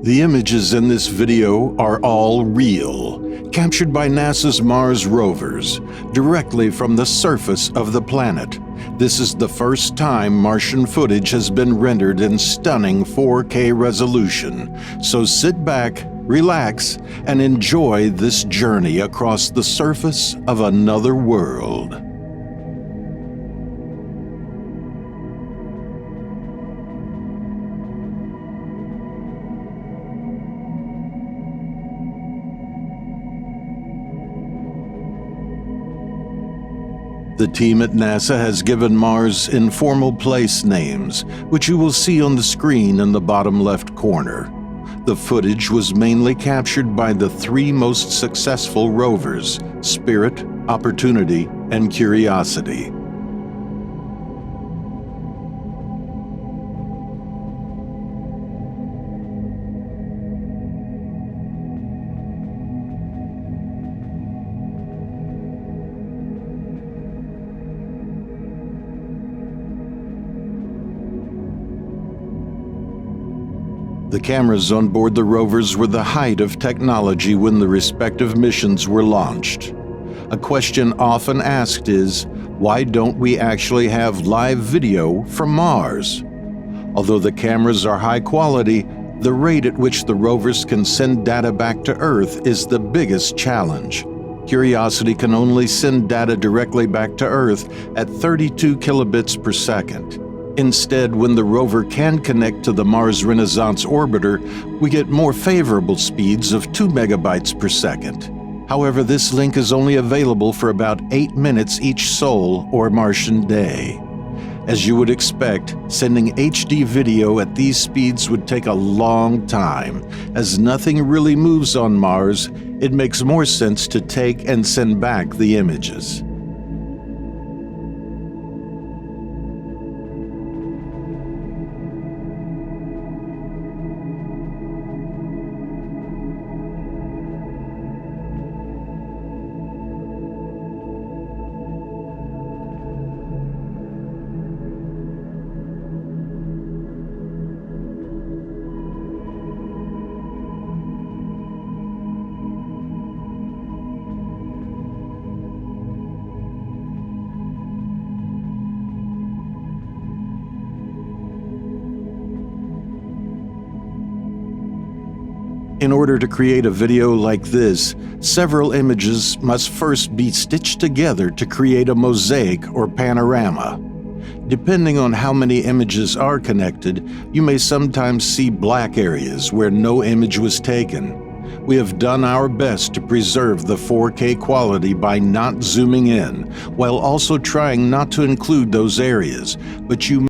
The images in this video are all real, captured by NASA's Mars rovers, directly from the surface of the planet. This is the first time Martian footage has been rendered in stunning 4K resolution. So sit back, relax, and enjoy this journey across the surface of another world. The team at NASA has given Mars informal place names, which you will see on the screen in the bottom left corner. The footage was mainly captured by the three most successful rovers: Spirit, Opportunity, and Curiosity. The cameras on board the rovers were the height of technology when the respective missions were launched. A question often asked is, why don't we actually have live video from Mars? Although the cameras are high quality, the rate at which the rovers can send data back to Earth is the biggest challenge. Curiosity can only send data directly back to Earth at 32 kilobits per second. Instead, when the rover can connect to the Mars Renaissance orbiter, we get more favorable speeds of 2 megabytes per second. However, this link is only available for about 8 minutes each sol or Martian day. As you would expect, sending HD video at these speeds would take a long time. As nothing really moves on Mars, it makes more sense to take and send back the images. In order to create a video like this, several images must first be stitched together to create a mosaic or panorama. Depending on how many images are connected, you may sometimes see black areas where no image was taken. We have done our best to preserve the 4K quality by not zooming in, while also trying not to include those areas, but you